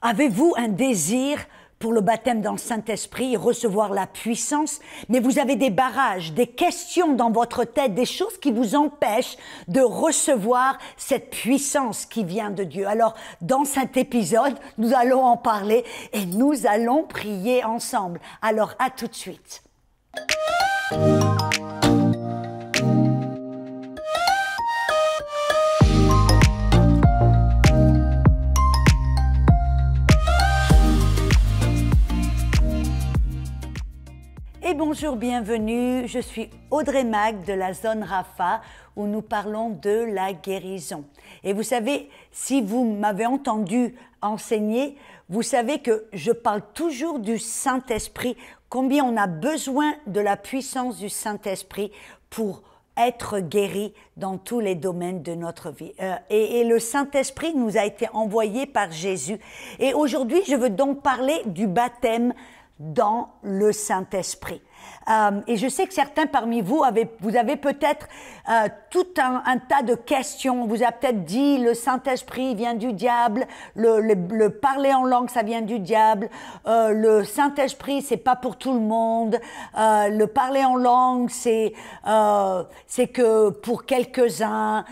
Avez-vous un désir pour le baptême dans le Saint-Esprit, recevoir la puissance, mais vous avez des barrages, des questions dans votre tête, des choses qui vous empêchent de recevoir cette puissance qui vient de Dieu. Alors, dans cet épisode, nous allons en parler et nous allons prier ensemble. Alors, à tout de suite. Et bonjour, bienvenue, je suis Audrey Mac de la zone Rapha où nous parlons de la guérison. Et vous savez, si vous m'avez entendu enseigner, vous savez que je parle toujours du Saint-Esprit, combien on a besoin de la puissance du Saint-Esprit pour être guéri dans tous les domaines de notre vie. Et le Saint-Esprit nous a été envoyé par Jésus. Et aujourd'hui, je veux donc parler du baptême dans le Saint-Esprit. Et je sais que certains parmi vous avez peut-être tout un tas de questions. On vous a peut-être dit le Saint-Esprit vient du diable, le parler en langue ça vient du diable, le Saint-Esprit c'est pas pour tout le monde, le parler en langue c'est que pour quelques-uns,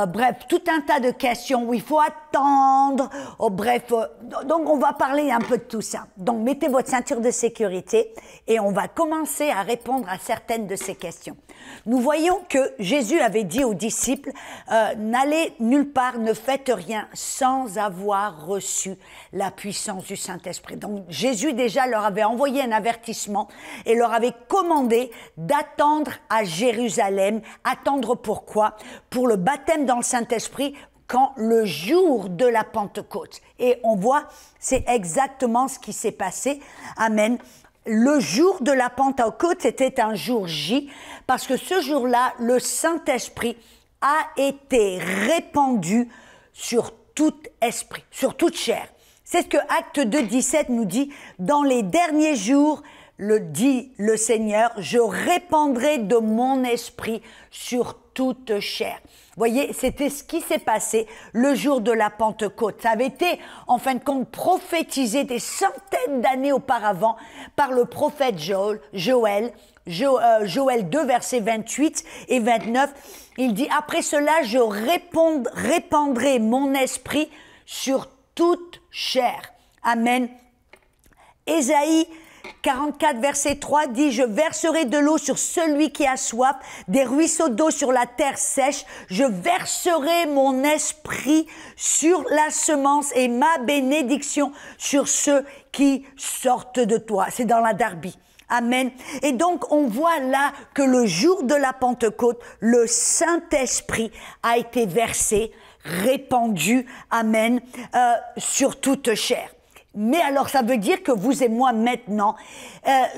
bref, tout un tas de questions où il faut attendre, donc on va parler un peu de tout ça. Donc mettez votre ceinture de sécurité et on va commencer à répondre à certaines de ces questions. Nous voyons que Jésus avait dit aux disciples, n'allez nulle part, ne faites rien sans avoir reçu la puissance du Saint-Esprit. Donc Jésus déjà leur avait envoyé un avertissement et leur avait commandé d'attendre à Jérusalem. Attendre pourquoi? Pour le baptême dans le Saint-Esprit, quand le jour de la Pentecôte. Et on voit, c'est exactement ce qui s'est passé. Amen. Le jour de la Pentecôte, c'était un jour J, parce que ce jour-là, le Saint-Esprit a été répandu sur tout esprit, sur toute chair. C'est ce que Acte 2, 17 nous dit. Dans les derniers jours, dit le Seigneur, je répandrai de mon esprit sur toute chair. Vous voyez, c'était ce qui s'est passé le jour de la Pentecôte. Ça avait été, en fin de compte, prophétisé des centaines d'années auparavant par le prophète Joël 2, versets 28 et 29. Il dit, après cela, je répandrai mon esprit sur toute chair. Amen. Ésaïe 44, verset 3 dit, je verserai de l'eau sur celui qui a soif, des ruisseaux d'eau sur la terre sèche, je verserai mon esprit sur la semence et ma bénédiction sur ceux qui sortent de toi. C'est dans la Darby. Amen. Et donc, on voit là que le jour de la Pentecôte, le Saint-Esprit a été versé, répandu, amen, sur toute chair. Mais alors, ça veut dire que vous et moi, maintenant,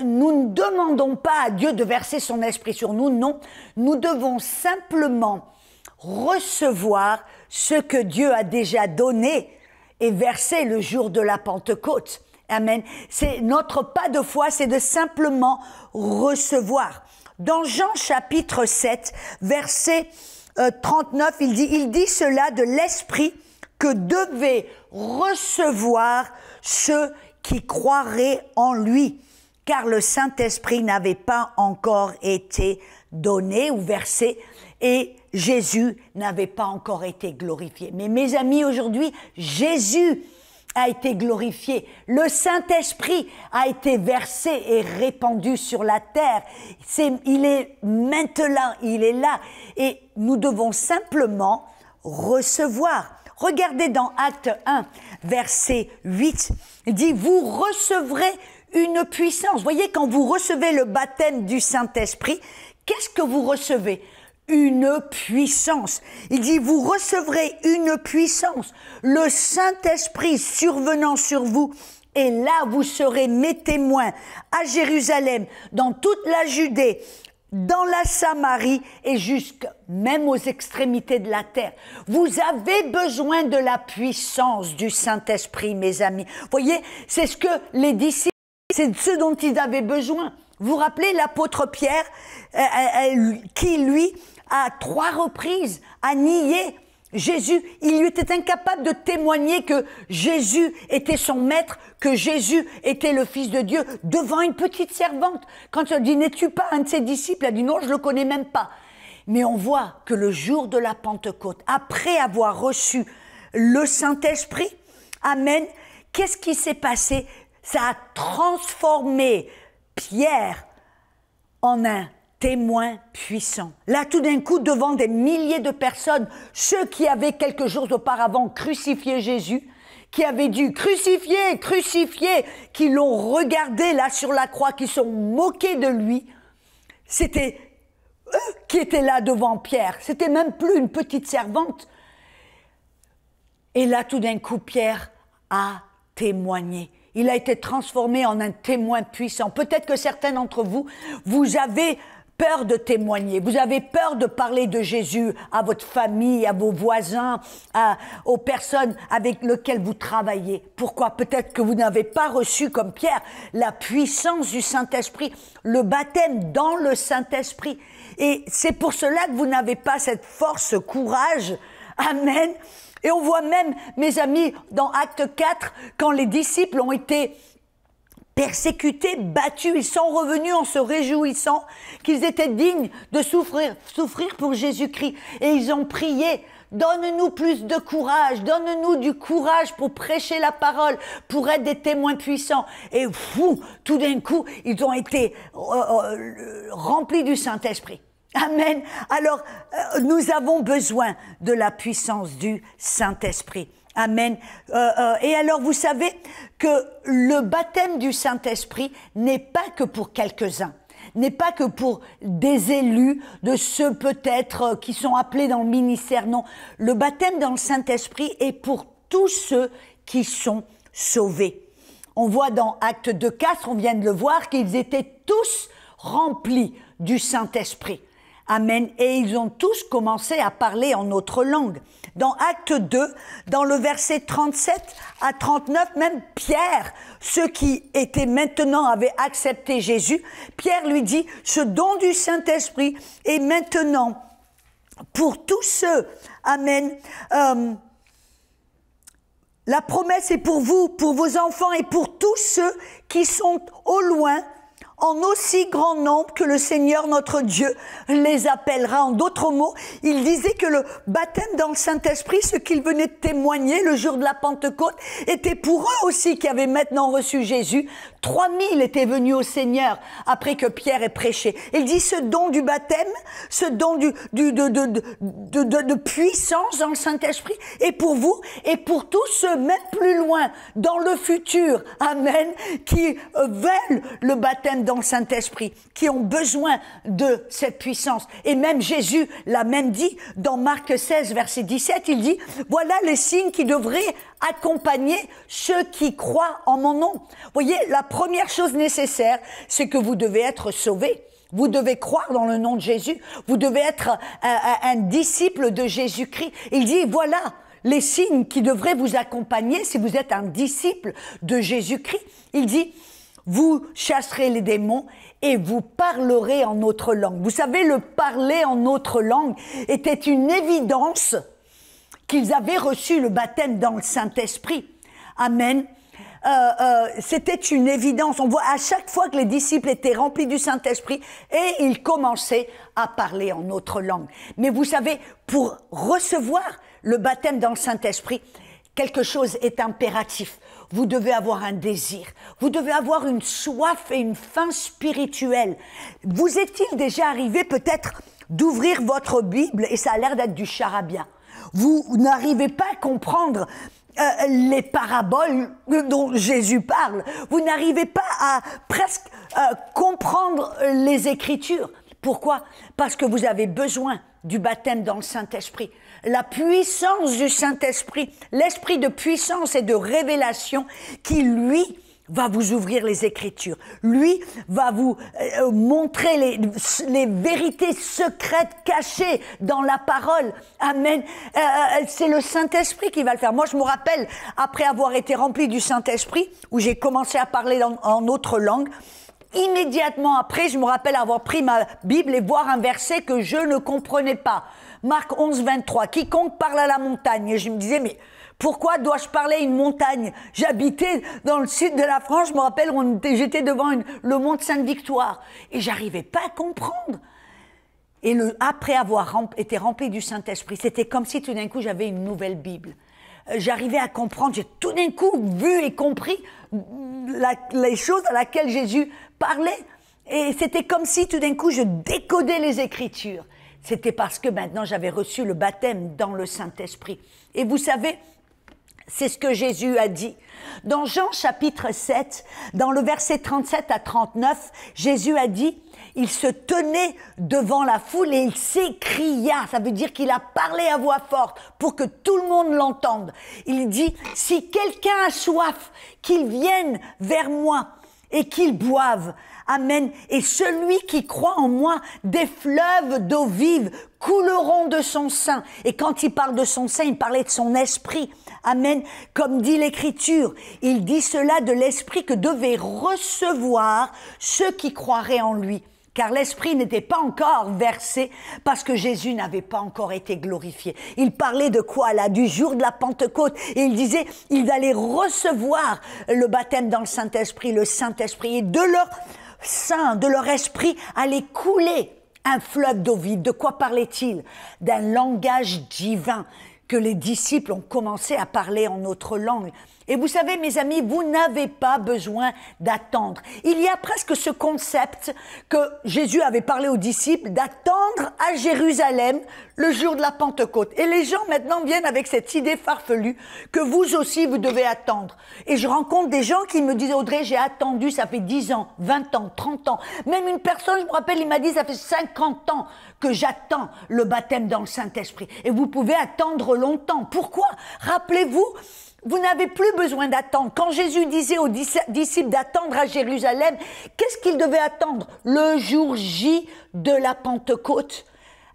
nous ne demandons pas à Dieu de verser son esprit sur nous, non. Nous devons simplement recevoir ce que Dieu a déjà donné et versé le jour de la Pentecôte. Amen. C'est notre pas de foi, c'est de simplement recevoir. Dans Jean chapitre 7, verset 39, il dit cela de l'esprit que devaient recevoir ceux qui croiraient en lui, car le Saint-Esprit n'avait pas encore été donné ou versé et Jésus n'avait pas encore été glorifié. Mais mes amis, aujourd'hui, Jésus a été glorifié. Le Saint-Esprit a été versé et répandu sur la terre. Il est maintenant, il est là. Et nous devons simplement recevoir. Regardez dans Acte 1, verset 8, il dit, vous recevrez une puissance. Vous voyez, quand vous recevez le baptême du Saint-Esprit, qu'est-ce que vous recevez? Une puissance. Il dit, vous recevrez une puissance. Le Saint-Esprit survenant sur vous, et là vous serez mes témoins à Jérusalem, dans toute la Judée, dans la Samarie et jusque même aux extrémités de la terre. Vous avez besoin de la puissance du Saint-Esprit, mes amis. Vous voyez, c'est ce que les disciples, c'est ce dont ils avaient besoin. Vous vous rappelez l'apôtre Pierre, qui lui, à 3 reprises, a nié Jésus, il lui était incapable de témoigner que Jésus était son maître, que Jésus était le Fils de Dieu, devant une petite servante. Quand elle dit, n'es-tu pas un de ses disciples? Elle dit, non, je ne le connais même pas. Mais on voit que le jour de la Pentecôte, après avoir reçu le Saint-Esprit, amen, qu'est-ce qui s'est passé? Ça a transformé Pierre en un témoin puissant. Là, tout d'un coup, devant des milliers de personnes, ceux qui avaient quelques jours auparavant crucifié Jésus, qui avaient dû crucifier, crucifier, qui l'ont regardé là sur la croix, qui sont moqués de lui, c'était eux qui étaient là devant Pierre. C'était même plus une petite servante. Et là, tout d'un coup, Pierre a témoigné. Il a été transformé en un témoin puissant. Peut-être que certains d'entre vous, vous avez peur de témoigner, vous avez peur de parler de Jésus à votre famille, à vos voisins, aux personnes avec lesquelles vous travaillez. Pourquoi? Peut-être que vous n'avez pas reçu, comme Pierre, la puissance du Saint-Esprit, le baptême dans le Saint-Esprit. Et c'est pour cela que vous n'avez pas cette force, ce courage. Amen. Et on voit même, mes amis, dans Acte 4, quand les disciples ont été persécutés, battus, ils sont revenus en se réjouissant qu'ils étaient dignes de souffrir pour Jésus-Christ. Et ils ont prié, donne-nous plus de courage, donne-nous du courage pour prêcher la parole, pour être des témoins puissants. Et tout d'un coup, ils ont été remplis du Saint-Esprit. Amen. Alors, nous avons besoin de la puissance du Saint-Esprit. Amen. Et alors, vous savez que le baptême du Saint-Esprit n'est pas que pour quelques-uns, n'est pas que pour des élus, de ceux peut-être qui sont appelés dans le ministère. Non, le baptême dans le Saint-Esprit est pour tous ceux qui sont sauvés. On voit dans Acte 2:4, on vient de le voir, qu'ils étaient tous remplis du Saint-Esprit. Amen. Et ils ont tous commencé à parler en autre langue. Dans Acte 2, dans le verset 37 à 39, même Pierre, ceux qui étaient maintenant avaient accepté Jésus, Pierre lui dit, ce don du Saint-Esprit est maintenant pour tous ceux, amen, la promesse est pour vous, pour vos enfants et pour tous ceux qui sont au loin, en aussi grand nombre que le Seigneur notre Dieu les appellera. En d'autres mots, il disait que le baptême dans le Saint-Esprit, ce qu'il venait de témoigner le jour de la Pentecôte, était pour eux aussi qui avaient maintenant reçu Jésus. 3000 étaient venus au Seigneur après que Pierre ait prêché. Il dit ce don du baptême, ce don de puissance dans le Saint-Esprit est pour vous et pour tous ceux, même plus loin, dans le futur, amen, qui veulent le baptême dans le Saint-Esprit, qui ont besoin de cette puissance. Et même Jésus l'a même dit dans Marc 16, verset 17, il dit, voilà les signes qui devraient accompagner ceux qui croient en mon nom. Vous voyez, la première chose nécessaire, c'est que vous devez être sauvés. Vous devez croire dans le nom de Jésus. Vous devez être un disciple de Jésus-Christ. Il dit, voilà les signes qui devraient vous accompagner si vous êtes un disciple de Jésus-Christ. Il dit, vous chasserez les démons et vous parlerez en autre langue. Vous savez, le parler en autre langue était une évidence qu'ils avaient reçu le baptême dans le Saint-Esprit. Amen. C'était une évidence. On voit à chaque fois que les disciples étaient remplis du Saint-Esprit et ils commençaient à parler en autre langue. Mais vous savez, pour recevoir le baptême dans le Saint-Esprit, quelque chose est impératif. Vous devez avoir un désir. Vous devez avoir une soif et une faim spirituelle. Vous est-il déjà arrivé peut-être d'ouvrir votre Bible et ça a l'air d'être du charabia? Vous n'arrivez pas à comprendre les paraboles dont Jésus parle. Vous n'arrivez pas à presque comprendre les Écritures. Pourquoi? Parce que vous avez besoin du baptême dans le Saint-Esprit. La puissance du Saint-Esprit, l'esprit de puissance et de révélation qui, lui, va vous ouvrir les Écritures. Lui va vous montrer les vérités secrètes cachées dans la parole. Amen. C'est le Saint-Esprit qui va le faire. Moi, je me rappelle, après avoir été rempli du Saint-Esprit, où j'ai commencé à parler en autre langue, immédiatement après, je me rappelle avoir pris ma Bible et voir un verset que je ne comprenais pas. Marc 11, 23, quiconque parle à la montagne. Et je me disais, mais pourquoi dois-je parler à une montagne? J'habitais dans le sud de la France, je me rappelle, j'étais devant le mont de Sainte-Victoire. Et j'arrivais pas à comprendre. Et après avoir été rempli du Saint-Esprit, c'était comme si tout d'un coup j'avais une nouvelle Bible. J'arrivais à comprendre, j'ai tout d'un coup vu et compris les choses à laquelle Jésus parlait. Et c'était comme si tout d'un coup je décodais les Écritures. C'était parce que maintenant j'avais reçu le baptême dans le Saint-Esprit. Et vous savez, c'est ce que Jésus a dit. Dans Jean chapitre 7, dans le verset 37 à 39, Jésus a dit, il se tenait devant la foule et il s'écria. Ça veut dire qu'il a parlé à voix forte pour que tout le monde l'entende. Il dit, si quelqu'un a soif, qu'il vienne vers moi et qu'il boive. Amen. Et celui qui croit en moi, des fleuves d'eau vive couleront de son sein. Et quand il parle de son sein, il parlait de son esprit. Amen. Comme dit l'Écriture, il dit cela de l'esprit que devaient recevoir ceux qui croiraient en lui. Car l'Esprit n'était pas encore versé parce que Jésus n'avait pas encore été glorifié. Il parlait de quoi là? Du jour de la Pentecôte. Et il disait, ils allaient recevoir le baptême dans le Saint-Esprit, et de leur sein, de leur esprit allait couler un fleuve d'eau vive. De quoi parlait-il? D'un langage divin que les disciples ont commencé à parler en notre langue. Et vous savez, mes amis, vous n'avez pas besoin d'attendre. Il y a presque ce concept que Jésus avait parlé aux disciples d'attendre à Jérusalem le jour de la Pentecôte. Et les gens maintenant viennent avec cette idée farfelue que vous aussi, vous devez attendre. Et je rencontre des gens qui me disent, Audrey, j'ai attendu, ça fait 10 ans, 20 ans, 30 ans. Même une personne, je me rappelle, il m'a dit, ça fait 50 ans que j'attends le baptême dans le Saint-Esprit. Et vous pouvez attendre longtemps. Pourquoi? Rappelez-vous, vous n'avez plus besoin d'attendre. Quand Jésus disait aux disciples d'attendre à Jérusalem, qu'est-ce qu'ils devaient attendre? Le jour J de la Pentecôte.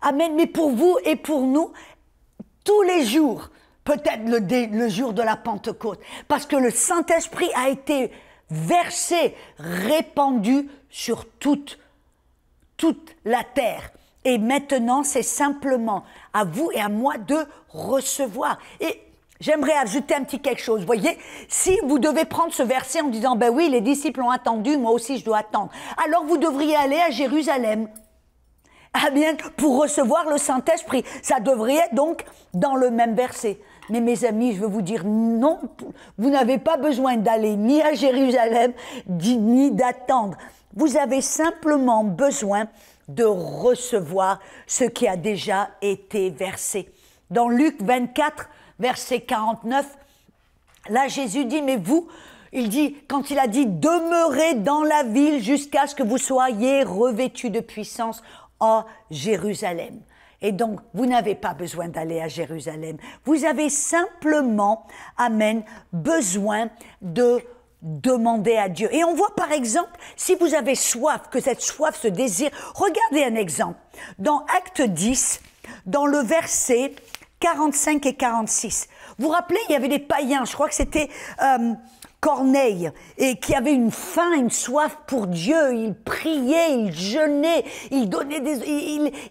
Amen. Mais pour vous et pour nous, tous les jours, peut-être le jour de la Pentecôte, parce que le Saint-Esprit a été versé, répandu sur toute la terre. Et maintenant, c'est simplement à vous et à moi de recevoir. Et j'aimerais ajouter un petit quelque chose. Vous voyez, si vous devez prendre ce verset en disant, ben oui, les disciples ont attendu, moi aussi je dois attendre. Alors vous devriez aller à Jérusalem. Ah bien, pour recevoir le Saint-Esprit. Ça devrait être donc dans le même verset. Mais mes amis, je veux vous dire, non, vous n'avez pas besoin d'aller ni à Jérusalem, ni d'attendre. Vous avez simplement besoin de recevoir ce qui a déjà été versé. Dans Luc 24, verset 49, là Jésus dit, mais vous, il dit, quand il a dit, demeurez dans la ville jusqu'à ce que vous soyez revêtus de puissance à Jérusalem. Et donc, vous n'avez pas besoin d'aller à Jérusalem. Vous avez simplement, amen, besoin de demander à Dieu. Et on voit par exemple, si vous avez soif, que cette soif se désire, regardez un exemple. Dans Acte 10, dans le verset 45 et 46. Vous vous rappelez, il y avait des païens, je crois que c'était Corneille, et qui avait une faim, une soif pour Dieu. Il priait, il jeûnait, il donnait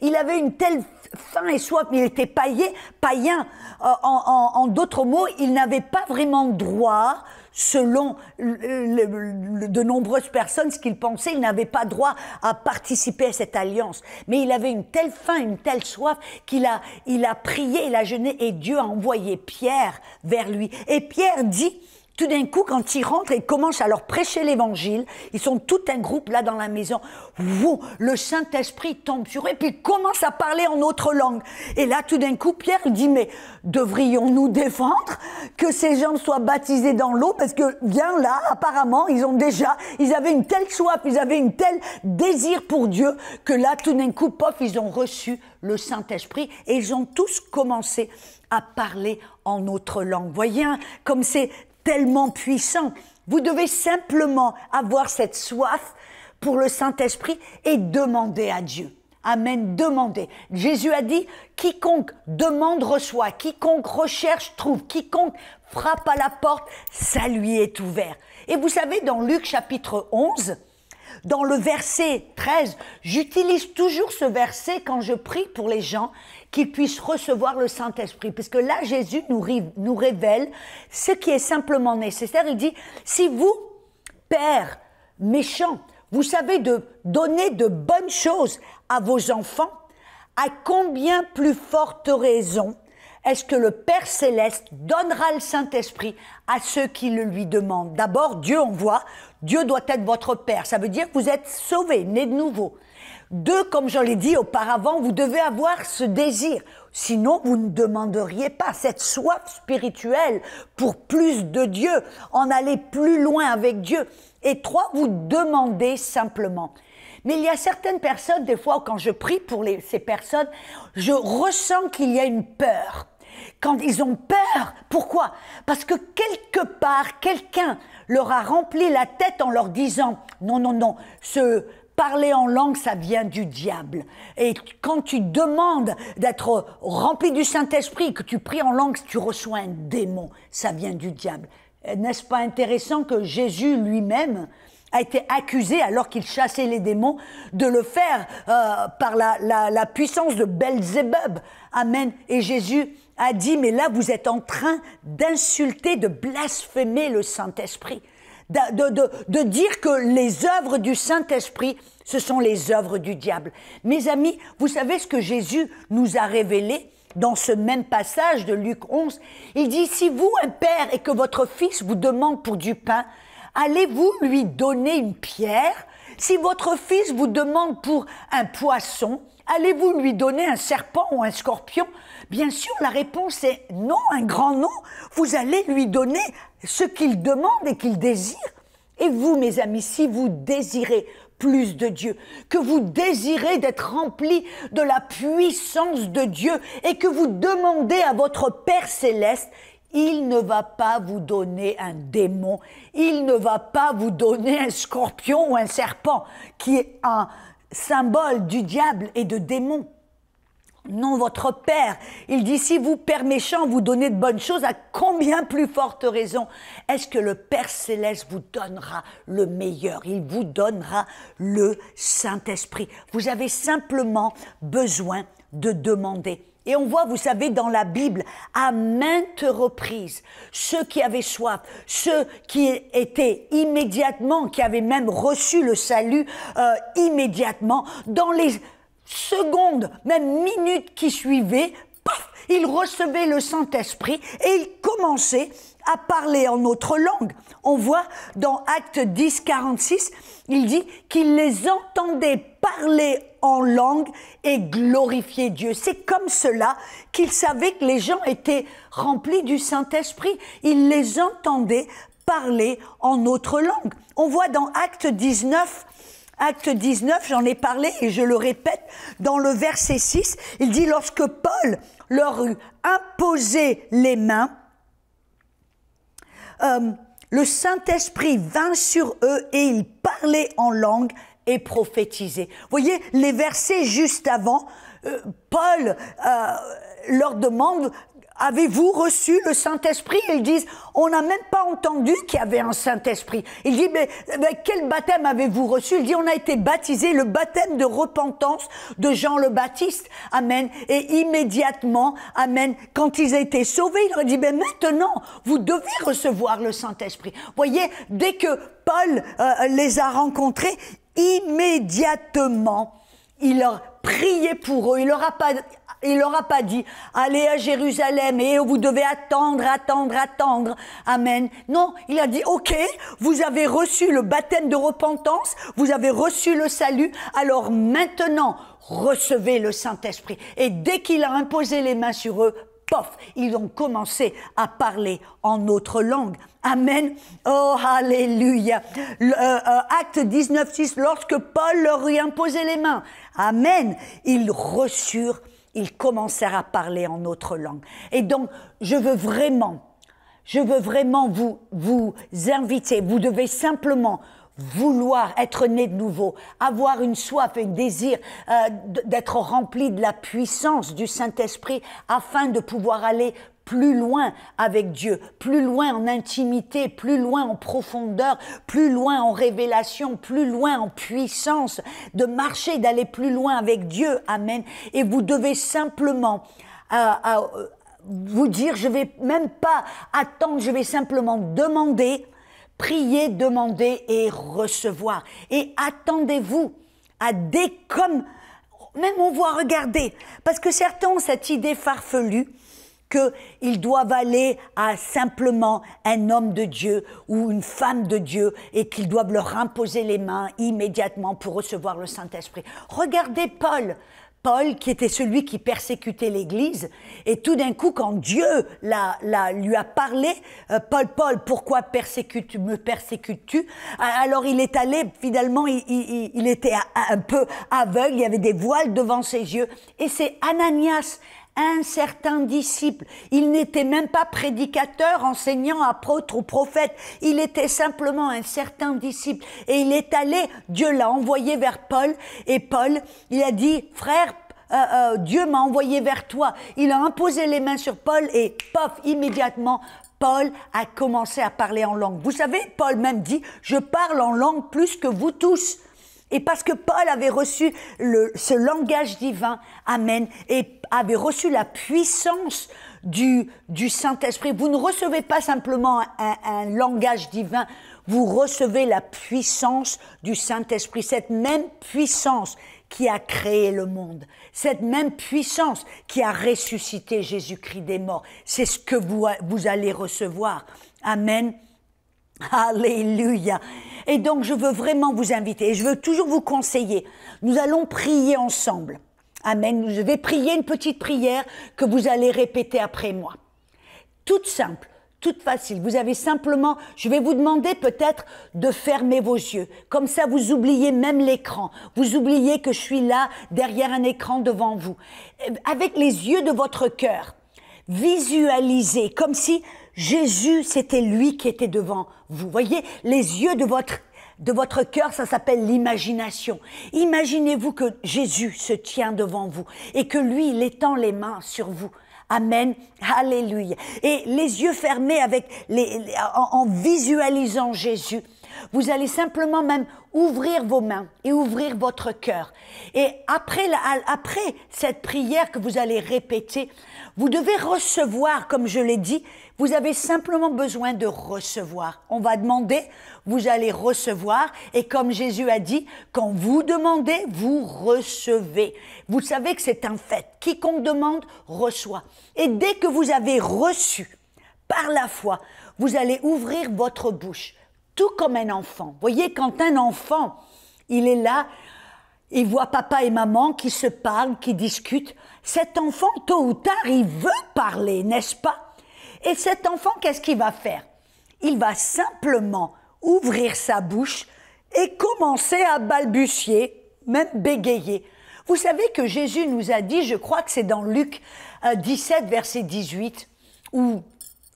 il avait une telle faim et soif, mais il était païen. En d'autres mots, il n'avait pas vraiment droit, selon de nombreuses personnes, ce qu'ils pensaient, il n'avait pas droit à participer à cette alliance. Mais il avait une telle faim, une telle soif qu'il il a prié, il a jeûné, et Dieu a envoyé Pierre vers lui. Et Pierre dit, tout d'un coup, quand ils rentrent et commencent à leur prêcher l'évangile, ils sont tout un groupe là dans la maison, le Saint-Esprit tombe sur eux, et puis il commence à parler en autre langue. Et là, tout d'un coup, Pierre dit, mais devrions-nous défendre que ces gens soient baptisés dans l'eau? Parce que bien là, apparemment, ils avaient une telle soif, ils avaient une telle désir pour Dieu, que là, tout d'un coup, pof, ils ont reçu le Saint-Esprit, et ils ont tous commencé à parler en autre langue. Voyez, comme c'est tellement puissant. Vous devez simplement avoir cette soif pour le Saint-Esprit et demander à Dieu. Amen, demandez. Jésus a dit, quiconque demande reçoit, quiconque recherche trouve, quiconque frappe à la porte, ça lui est ouvert. Et vous savez, dans Luc chapitre 11, dans le verset 13, j'utilise toujours ce verset quand je prie pour les gens qu'ils puissent recevoir le Saint-Esprit. Puisque là, Jésus nous révèle ce qui est simplement nécessaire. Il dit, si vous, pères méchants, vous savez de donner de bonnes choses à vos enfants, à combien plus forte raison est-ce que le Père Céleste donnera le Saint-Esprit à ceux qui le lui demandent? D'abord, Dieu, on voit, Dieu doit être votre Père. Ça veut dire que vous êtes sauvés, nés de nouveau. Deux, comme je l'ai dit auparavant, vous devez avoir ce désir. Sinon, vous ne demanderiez pas cette soif spirituelle pour plus de Dieu, en aller plus loin avec Dieu. Et trois, vous demandez simplement. Mais il y a certaines personnes, des fois, quand je prie pour ces personnes, je ressens qu'il y a une peur. Quand ils ont peur, pourquoi? Parce que quelque part, quelqu'un leur a rempli la tête en leur disant « Non, non, non, parler en langue, ça vient du diable. » Et quand tu demandes d'être rempli du Saint-Esprit, que tu pries en langue, tu reçois un démon, ça vient du diable. N'est-ce pas intéressant que Jésus lui-même a été accusé, alors qu'il chassait les démons, de le faire par la puissance de Belzébub. Amen. Et Jésus a dit, mais là, vous êtes en train d'insulter, de blasphémer le Saint-Esprit. De dire que les œuvres du Saint-Esprit, ce sont les œuvres du diable. Mes amis, vous savez ce que Jésus nous a révélé dans ce même passage de Luc 11? Il dit, si vous, un père, et que votre fils vous demande pour du pain, allez-vous lui donner une pierre? Si votre fils vous demande pour un poisson, allez-vous lui donner un serpent ou un scorpion? Bien sûr, la réponse est non, un grand non. Vous allez lui donner ce qu'il demande et qu'il désire. Et vous, mes amis, si vous désirez plus de Dieu, que vous désirez d'être rempli de la puissance de Dieu et que vous demandez à votre Père Céleste, il ne va pas vous donner un démon, il ne va pas vous donner un scorpion ou un serpent qui est un symbole du diable et de démon. Non, votre Père, il dit, si vous, Père méchant, vous donnez de bonnes choses, à combien plus forte raison est-ce que le Père Céleste vous donnera le meilleur? Il vous donnera le Saint-Esprit. Vous avez simplement besoin de demander. Et on voit, vous savez, dans la Bible, à maintes reprises, ceux qui avaient soif, ceux qui étaient immédiatement, qui avaient même reçu le salut immédiatement, dans les secondes, même minutes qui suivaient, paf, ils recevaient le Saint-Esprit et ils commençaient à parler en autre langue. On voit dans Actes 10, 46, il dit qu'ils les entendaient parler en langue et glorifier Dieu. C'est comme cela qu'ils savaient que les gens étaient remplis du Saint-Esprit. Ils les entendaient parler en autre langue. On voit dans Actes 19, j'en ai parlé et je le répète, dans le verset 6, il dit « Lorsque Paul leur eut imposé les mains, le Saint-Esprit vint sur eux et ils parlaient en langue et prophétisaient. » Vous voyez, les versets juste avant, Paul leur demande « Avez-vous reçu le Saint-Esprit » Ils disent « On n'a même pas entendu qu'il y avait un Saint-Esprit. » Il dit mais quel baptême avez-vous reçu ?» Il dit « On a été baptisé le baptême de repentance de Jean le Baptiste. » Amen. Et immédiatement, amen, quand ils étaient sauvés, il leur dit « Mais maintenant, vous devez recevoir le Saint-Esprit. » Vous voyez, dès que Paul les a rencontrés, immédiatement, il leur priait pour eux. Il leur a pas dit, allez à Jérusalem et vous devez attendre. Amen. Non, il a dit, ok, vous avez reçu le baptême de repentance, vous avez reçu le salut, alors maintenant, recevez le Saint-Esprit. Et dès qu'il a imposé les mains sur eux, pof, ils ont commencé à parler en autre langue. Amen. Oh, alléluia. Acte 19, 6, lorsque Paul leur eut imposé les mains, amen, ils reçurent, ils commencèrent à parler en autre langue. Et donc, je veux vraiment vous inviter, vous devez simplement vouloir être né de nouveau, avoir une soif et un désir d'être rempli de la puissance du Saint-Esprit afin de pouvoir aller plus loin avec Dieu, plus loin en intimité, plus loin en profondeur, plus loin en révélation, plus loin en puissance, de marcher, d'aller plus loin avec Dieu. Amen. Et vous devez simplement vous dire, je vais même pas attendre, je vais simplement demander, prier, demander et recevoir. Et attendez-vous à comme même on voit regarder, parce que certains ont cette idée farfelue qu'ils doivent aller à simplement un homme de Dieu ou une femme de Dieu et qu'ils doivent leur imposer les mains immédiatement pour recevoir le Saint-Esprit. Regardez Paul. Paul, qui était celui qui persécutait l'Église, et tout d'un coup, quand Dieu lui a parlé, Paul, pourquoi me persécutes-tu? Alors il est allé, finalement, il était un peu aveugle, il y avait des voiles devant ses yeux, et c'est Ananias, un certain disciple. Il n'était même pas prédicateur, enseignant, apôtre ou prophète. Il était simplement un certain disciple. Et il est allé, Dieu l'a envoyé vers Paul. Et Paul, il a dit, frère, Dieu m'a envoyé vers toi. Il a imposé les mains sur Paul et pof, immédiatement, Paul a commencé à parler en langue. Vous savez, Paul même dit, je parle en langue plus que vous tous. Et parce que Paul avait reçu ce langage divin, amen, et avait reçu la puissance du Saint-Esprit. Vous ne recevez pas simplement un langage divin, vous recevez la puissance du Saint-Esprit, cette même puissance qui a créé le monde, cette même puissance qui a ressuscité Jésus-Christ des morts. C'est ce que vous allez recevoir. Amen. Alléluia. Et donc, je veux vraiment vous inviter, et je veux toujours vous conseiller, nous allons prier ensemble. Amen. Je vais prier une petite prière que vous allez répéter après moi. Toute simple, toute facile. Vous avez simplement, je vais vous demander peut-être de fermer vos yeux. Comme ça, vous oubliez même l'écran. Vous oubliez que je suis là, derrière un écran devant vous. Avec les yeux de votre cœur, visualisez comme si Jésus, c'était lui qui était devant vous. Voyez, les yeux de votre cœur, ça s'appelle l'imagination. Imaginez-vous que Jésus se tient devant vous et que lui, il étend les mains sur vous. Amen. Alléluia. Et les yeux fermés en visualisant Jésus, vous allez simplement même ouvrir vos mains et ouvrir votre cœur. Et après cette prière que vous allez répéter, vous devez recevoir, comme je l'ai dit, vous avez simplement besoin de recevoir. On va demander, vous allez recevoir, et comme Jésus a dit, quand vous demandez, vous recevez. Vous savez que c'est un fait. Quiconque demande, reçoit. Et dès que vous avez reçu, par la foi, vous allez ouvrir votre bouche, tout comme un enfant. Voyez, quand un enfant, il est là, il voit papa et maman qui se parlent, qui discutent. Cet enfant, tôt ou tard, il veut parler, n'est-ce pas? Et cet enfant, qu'est-ce qu'il va faire? Il va simplement ouvrir sa bouche et commencer à balbutier, même bégayer. Vous savez que Jésus nous a dit, je crois que c'est dans Luc 17, verset 18, ou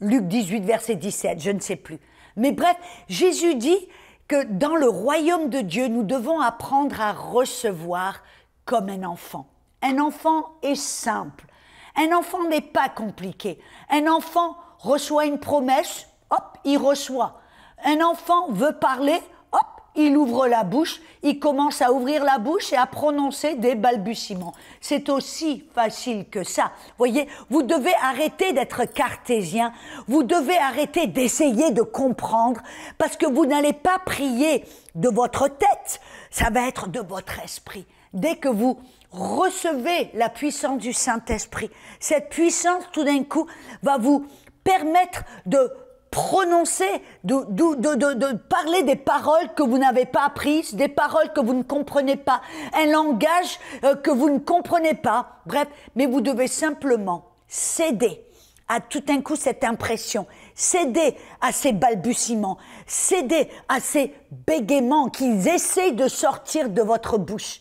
Luc 18, verset 17, je ne sais plus. Mais bref, Jésus dit que dans le royaume de Dieu, nous devons apprendre à recevoir comme un enfant. Un enfant est simple. Un enfant n'est pas compliqué. Un enfant reçoit une promesse, hop, il reçoit. Un enfant veut parler, hop, il ouvre la bouche, il commence à ouvrir la bouche et à prononcer des balbutiements. C'est aussi facile que ça. Voyez, vous devez arrêter d'être cartésien, vous devez arrêter d'essayer de comprendre, parce que vous n'allez pas prier de votre tête, ça va être de votre esprit. Dès que vous recevez la puissance du Saint-Esprit, cette puissance, tout d'un coup, va vous permettre de prononcer, de parler des paroles que vous n'avez pas apprises, des paroles que vous ne comprenez pas, un langage que vous ne comprenez pas. Bref, mais vous devez simplement céder à tout d'un coup cette impression, céder à ces balbutiements, céder à ces bégaiements qu'ils essaient de sortir de votre bouche.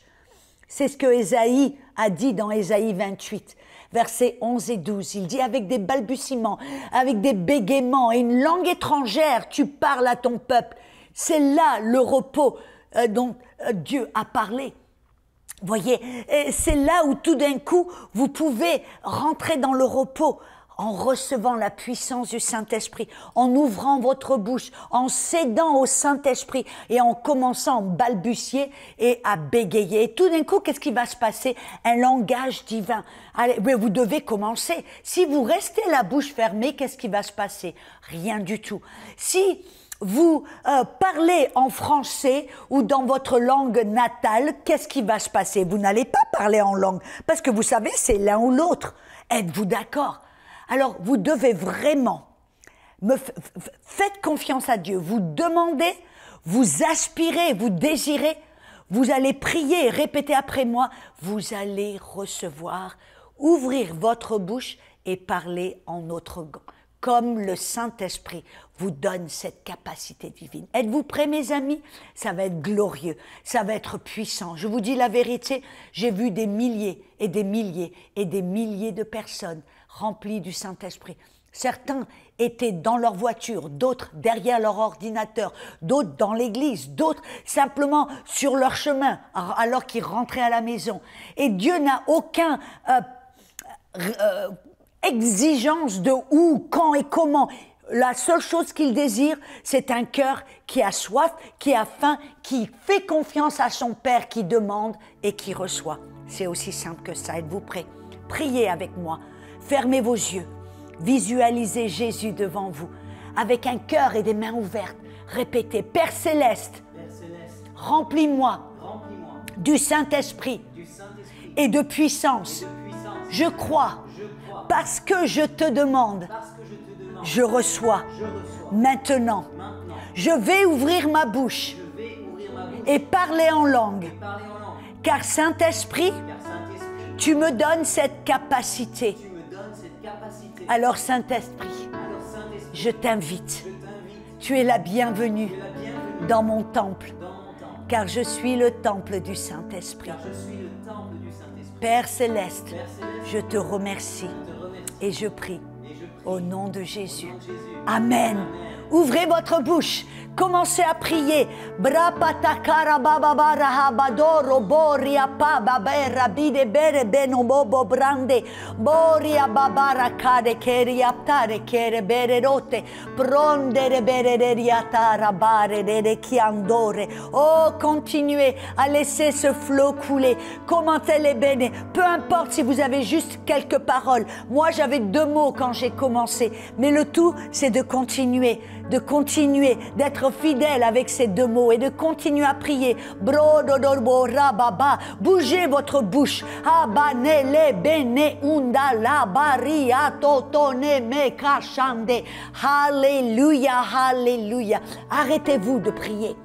C'est ce que Ésaïe a dit dans Ésaïe 28, versets 11 et 12. Il dit, avec des balbutiements, avec des bégaiements et une langue étrangère, tu parles à ton peuple. C'est là le repos dont Dieu a parlé. Voyez, c'est là où tout d'un coup, vous pouvez rentrer dans le repos. en recevant la puissance du Saint-Esprit, en ouvrant votre bouche, en cédant au Saint-Esprit et en commençant à balbutier et à bégayer. Et tout d'un coup, qu'est-ce qui va se passer? Un langage divin. Allez, mais vous devez commencer. Si vous restez la bouche fermée, qu'est-ce qui va se passer? Rien du tout. Si vous parlez en français ou dans votre langue natale, qu'est-ce qui va se passer? Vous n'allez pas parler en langue, parce que vous savez, c'est l'un ou l'autre. Êtes-vous d'accord? Alors, vous devez vraiment, faites confiance à Dieu, vous demandez, vous aspirez, vous désirez, vous allez prier et répéter après moi, vous allez recevoir, ouvrir votre bouche et parler en autre langue, comme le Saint-Esprit vous donne cette capacité divine. Êtes-vous prêts, mes amis? Ça va être glorieux, ça va être puissant. Je vous dis la vérité, j'ai vu des milliers et des milliers et des milliers de personnes remplies du Saint-Esprit. Certains étaient dans leur voiture, d'autres derrière leur ordinateur, d'autres dans l'église, d'autres simplement sur leur chemin alors qu'ils rentraient à la maison. Et Dieu n'a aucun exigence de où, quand et comment. La seule chose qu'il désire, c'est un cœur qui a soif, qui a faim, qui fait confiance à son Père, qui demande et qui reçoit. C'est aussi simple que ça. Êtes-vous prêts? Priez avec moi. Fermez vos yeux. Visualisez Jésus devant vous. Avec un cœur et des mains ouvertes. Répétez, Père Céleste, remplis-moi du Saint-Esprit et de puissance. Je crois, parce que je te demande, je reçois. Maintenant, je vais ouvrir ma bouche et parler en langue. Car Saint-Esprit, tu me donnes cette capacité. Alors Saint-Esprit, je t'invite. Tu es la bienvenue dans mon temple, car je suis le temple du Saint-Esprit. Père Céleste, je te remercie et je prie au nom de Jésus. Amen. Ouvrez votre bouche. Commencez à prier. Brapatakara bababara habadoro boria pababera bide bere beno bobo brande boria babara kade keri aptare kere bere rote prondere bere riatara bare de chiandore. Oh, continuez à laisser ce flot couler. Commentez-les bene. Peu importe si vous avez juste quelques paroles. Moi, j'avais 2 mots quand j'ai commencé. Mais le tout, c'est de continuer, d'être fidèle avec ces 2 mots et de continuer à prier. Brododorbo rababa, bougez votre bouche. Abanele bene unda la baria totone me kashande. Alléluia, alléluia. Arrêtez-vous de prier.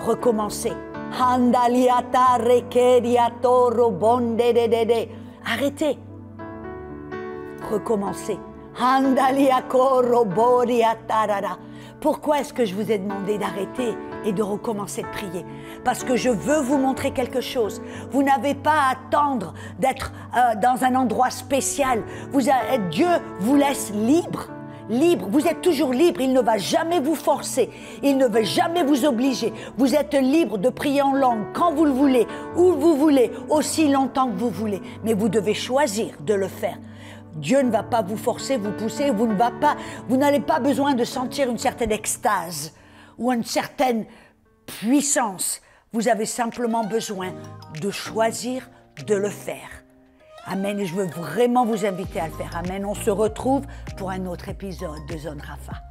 Recommencez. Handaliata rekeriato robonde de. Arrêtez. Recommencez. Pourquoi est-ce que je vous ai demandé d'arrêter et de recommencer de prier? Parce que je veux vous montrer quelque chose. Vous n'avez pas à attendre d'être dans un endroit spécial. Dieu vous laisse libre. Vous êtes toujours libre, il ne va jamais vous forcer, il ne va jamais vous obliger. Vous êtes libre de prier en langue quand vous le voulez, où vous voulez, aussi longtemps que vous voulez. Mais vous devez choisir de le faire. Dieu ne va pas vous forcer, vous pousser, vous n'avez pas besoin de sentir une certaine extase ou une certaine puissance. Vous avez simplement besoin de choisir de le faire. Amen. Et je veux vraiment vous inviter à le faire. Amen. On se retrouve pour un autre épisode de Zone Rapha.